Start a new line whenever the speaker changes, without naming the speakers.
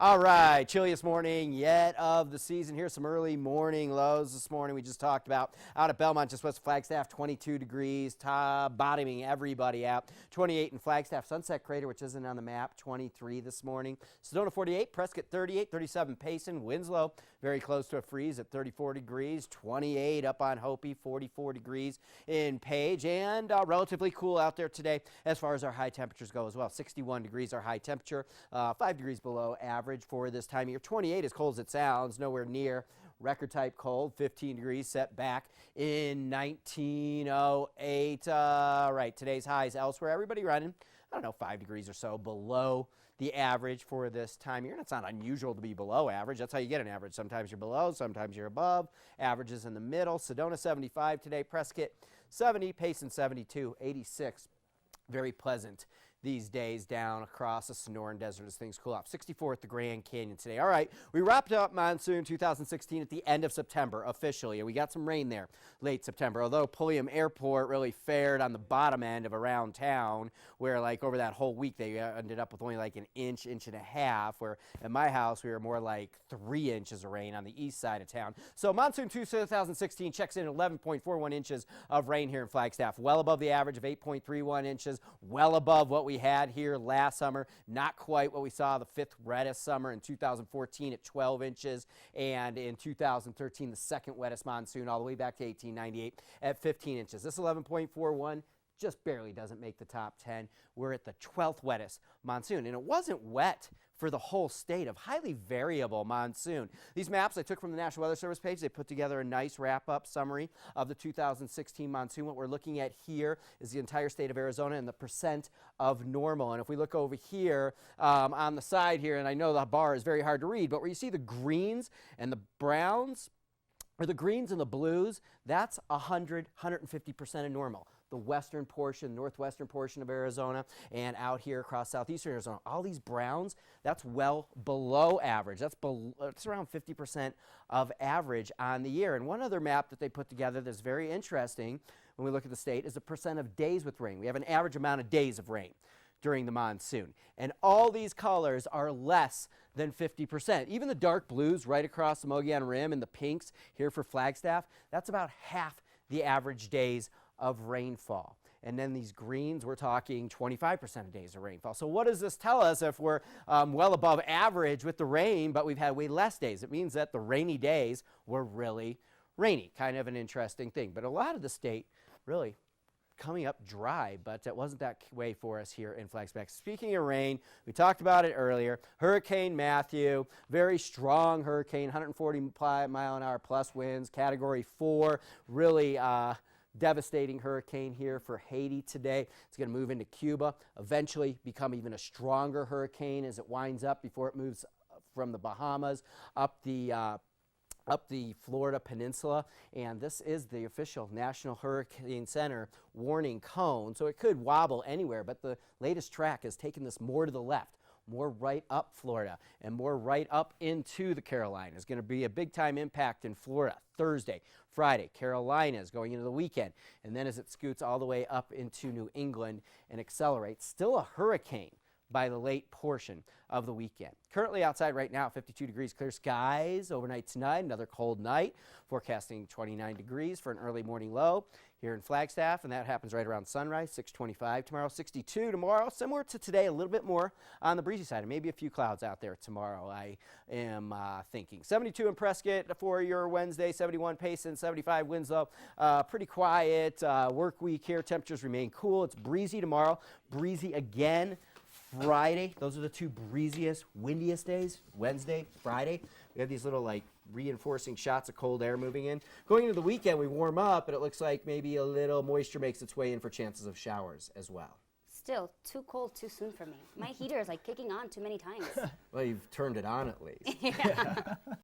All right, chilliest morning yet of the season. Here's some early morning lows this morning we just talked about. Out at Belmont, just west of Flagstaff, 22 degrees, bottoming everybody out. 28 in Flagstaff. Sunset Crater, which isn't on the map, 23 this morning. Sedona 48, Prescott 38, 37 Payson. Winslow very close to a freeze at 34 degrees. 28 up on Hopi, 44 degrees in Page. And relatively cool out there today as far as our high temperatures go as well. 61 degrees our high temperature, 5 degrees below average for this time of year. 28 as cold as it sounds, nowhere near record type cold. 15 degrees set back in 1908. Right, today's highs elsewhere. Everybody running, I don't know, 5 degrees or so below the average for this time of year. And it's not unusual to be below average. That's how you get an average. Sometimes you're below, sometimes you're above. Averages in the middle. Sedona 75 today. Prescott 70. Payson 72. 86. Very pleasant these days down across the Sonoran Desert as things cool off. 64 at the Grand Canyon today. All right, we wrapped up monsoon 2016 at the end of September officially, and we got some rain there late September, although Pulliam Airport really fared on the bottom end of around town, where like over that whole week they ended up with only like an inch and a half, where at my house we were more like 3 inches of rain on the east side of town. So monsoon 2016 checks in at 11.41 inches of rain here in Flagstaff, well above the average of 8.31 inches, well above what we had here last summer. Not quite what we saw the 5th wettest summer in 2014 at 12 inches, and in 2013 the 2nd wettest monsoon all the way back to 1898 at 15 inches. This 11.41 just barely doesn't make the top 10. We're at the 12th wettest monsoon, and it wasn't wet for the whole state of highly variable monsoon. These maps I took from the National Weather Service page. They put together a nice wrap-up summary of the 2016 monsoon. What we're looking at here is the entire state of Arizona and the percent of normal. And if we look over here on the side here, and I know the bar is very hard to read, but where you see the greens and the browns, or the greens and the blues, that's 150% of normal. The western portion, northwestern portion of Arizona, and out here across southeastern Arizona, all these browns, that's well below average. It's around 50% of average on the year. And one other map that they put together that's very interesting when we look at the state is the percent of days with rain. We have an average amount of days of rain during the monsoon, and all these colors are less than 50%. Even the dark blues right across the Mogollon Rim and the pinks here for Flagstaff, that's about half the average days of rainfall. And then these greens, we're talking 25% of days of rainfall. So what does this tell us if we're well above average with the rain, but we've had way less days? It means that the rainy days were really rainy. Kind of an interesting thing. But a lot of the state really coming up dry, but it wasn't that way for us here in Flagstaff. Speaking of rain, we talked about it earlier. Hurricane Matthew, very strong hurricane, 140 mile an hour plus winds, category 4, really devastating hurricane here for Haiti today. It's going to move into Cuba, eventually become even a stronger hurricane as it winds up before it moves from the Bahamas up the Florida Peninsula, and this is the official National Hurricane Center warning cone, so it could wobble anywhere, but the latest track has taken this more to the left, more right up Florida, and more right up into the Carolinas. It's going to be a big-time impact in Florida Thursday, Friday, Carolinas going into the weekend, and then as it scoots all the way up into New England and accelerates, still a hurricane by the late portion of the weekend. Currently outside right now, 52 degrees, clear skies. Overnight tonight, another cold night. Forecasting 29 degrees for an early morning low here in Flagstaff, and that happens right around sunrise, 6:25 tomorrow. 62 tomorrow, similar to today, a little bit more on the breezy side, and maybe a few clouds out there tomorrow, I am thinking. 72 in Prescott for your Wednesday, 71 Payson, 75 Winslow. Pretty quiet work week here. Temperatures remain cool. It's breezy tomorrow, breezy again Friday. Those are the 2 breeziest, windiest days, Wednesday, Friday. We have these little like reinforcing shots of cold air moving in. Going into the weekend, we warm up, but it looks like maybe a little moisture makes its way in for chances of showers as well.
Still, too cold too soon for me. My heater is like kicking on too many times.
Well, you've turned it on at least.
Yeah.